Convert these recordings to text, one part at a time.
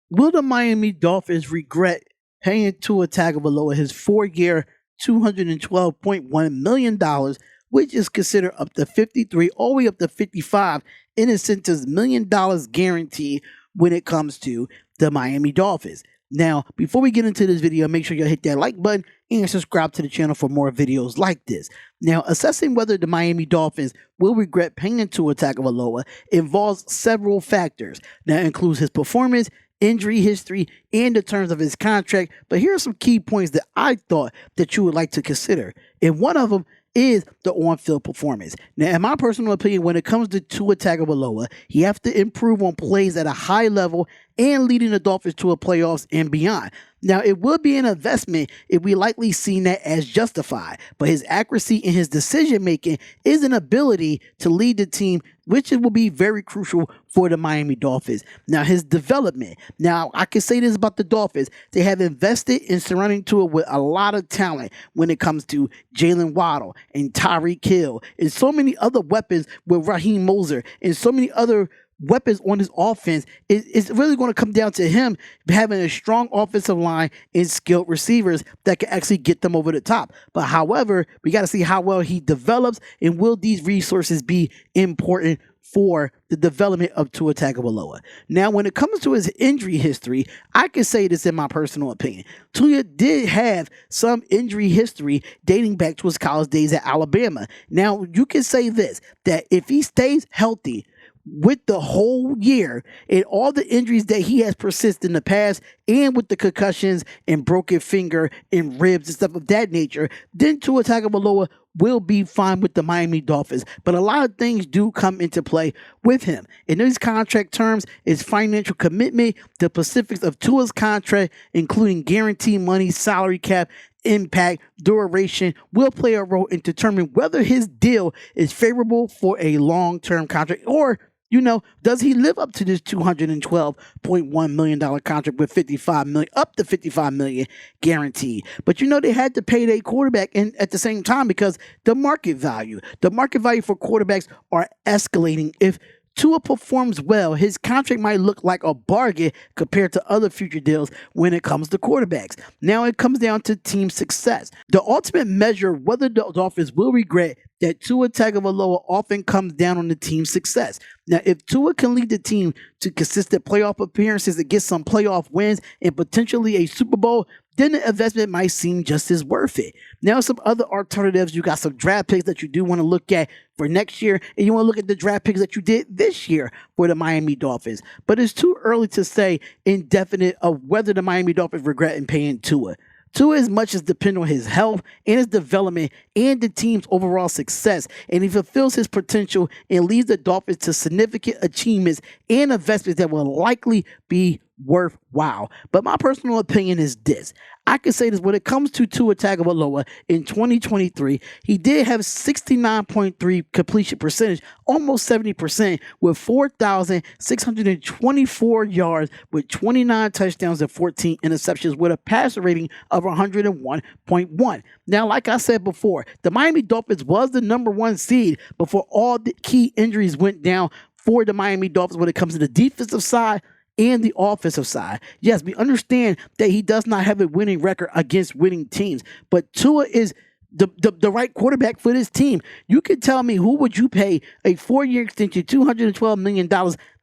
Will the Miami Dolphins regret paying Tua Tagovailoa his 4-year, $212.1 million, which is considered up to 53, all the way up to 55 in incentives $1 million guarantee when it comes to the Miami Dolphins? Now, before we get into this video, make sure you hit that like button and subscribe to the channel for more videos like this. Now, assessing whether the Miami Dolphins will regret paying Tua Tagovailoa involves several factors. That includes his performance, injury history, and the terms of his contract. But here are some key points that I thought that you would like to consider. And one of them is the on-field performance. Now, in my personal opinion, when it comes to Tua Tagovailoa, he has to improve on plays at a high level and leading the Dolphins to a playoffs and beyond. Now, it would be an investment if we likely seen that as justified, but his accuracy and his decision-making is an ability to lead the team, which will be very crucial for the Miami Dolphins. Now, his development. Now, I can say this about the Dolphins. They have invested in surrounding Tua with a lot of talent when it comes to Jalen Waddle and Tyreek Hill and so many other weapons with Raheem Moser and so many other weapons on his offense. It's really going to come down to him having a strong offensive line and skilled receivers that can actually get them over the top. But however, we got to see how well he develops, and will these resources be important for the development of Tua Tagovailoa. Now, when it comes to his injury history, I can say this in my personal opinion. Tua did have some injury history dating back to his college days at Alabama. Now, you can say this, that if he stays healthy with the whole year and all the injuries that he has persisted in the past, and with the concussions and broken finger and ribs and stuff of that nature, then Tua Tagovailoa will be fine with the Miami Dolphins. But a lot of things do come into play with him. In these contract terms, his financial commitment, the specifics of Tua's contract, including guaranteed money, salary cap, impact, duration, will play a role in determining whether his deal is favorable for a long-term contract, or does he live up to this $212.1 million contract with up to $55 million guaranteed? But they had to pay their quarterback at the same time, because the market value for quarterbacks are escalating. If Tua performs well, his contract might look like a bargain compared to other future deals when it comes to quarterbacks. Now it comes down to team success. The ultimate measure of whether the Dolphins will regret that Tua Tagovailoa often comes down on the team's success. Now, if Tua can lead the team to consistent playoff appearances and get some playoff wins and potentially a Super Bowl, then the investment might seem just as worth it. Now, some other alternatives. You got some draft picks that you do want to look at for next year, and you want to look at the draft picks that you did this year for the Miami Dolphins. But it's too early to say indefinite of whether the Miami Dolphins regret in paying Tua. Tua as much as depend on his health and his development and the team's overall success, and he fulfills his potential and leads the Dolphins to significant achievements and investments that will likely be worthwhile. But my personal opinion is this. I can say this: when it comes to Tua Tagovailoa in 2023, he did have 69.3 completion percentage, almost 70%, with 4,624 yards, with 29 touchdowns and 14 interceptions, with a passer rating of 101.1. Now, like I said before, the Miami Dolphins was the number one seed before all the key injuries went down for the Miami Dolphins when it comes to the defensive side and the offensive side. Yes, we understand that he does not have a winning record against winning teams, but Tua is the right quarterback for this team. You can tell me, who would you pay a 4-year extension, $212 million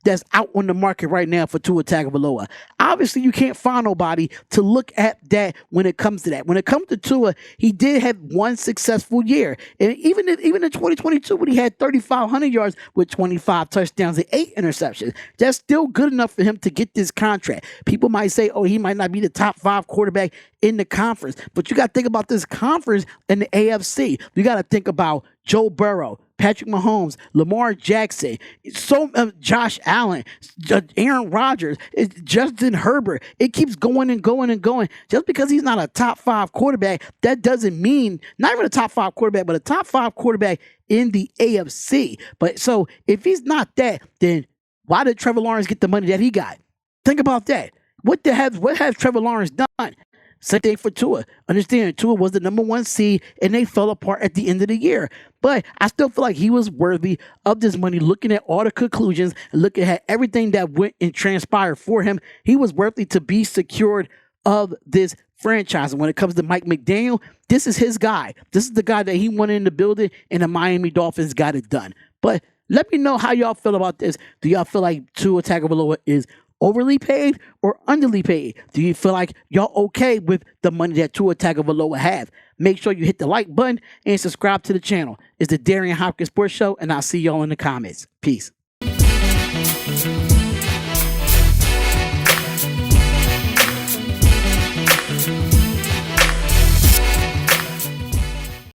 that's out on the market right now for Tua Tagovailoa? Obviously, you can't find nobody to look at that when it comes to that. When it comes to Tua, he did have one successful year. And even in 2022, when he had 3,500 yards with 25 touchdowns and 8 interceptions, that's still good enough for him to get this contract. People might say, oh, he might not be the top 5 quarterback in the conference. But you got to think about this conference in the AFC. You got to think about Joe Burrow, Patrick Mahomes, Lamar Jackson, Josh Allen, Aaron Rodgers, Justin Herbert. It keeps going and going and going. Just because he's not a top 5 quarterback, that doesn't mean, not even a top 5 quarterback, but a top 5 quarterback in the AFC. But so if he's not that, then why did Trevor Lawrence get the money that he got? Think about that. What has Trevor Lawrence done? Same thing for Tua. Understand, Tua was the number 1 seed, and they fell apart at the end of the year. But I still feel like he was worthy of this money, looking at all the conclusions and looking at everything that went and transpired for him. He was worthy to be secured of this franchise. And when it comes to Mike McDaniel, this is his guy. This is the guy that he wanted in the building, and the Miami Dolphins got it done. But let me know how y'all feel about this. Do y'all feel like Tua Tagovailoa is overly paid or underly paid? Do you feel like y'all okay with the money that Tua Tagovailoa have? Make sure you hit the like button and subscribe to the channel. It's the Darian Hopkins Sports Show, and I'll see y'all in the comments. Peace.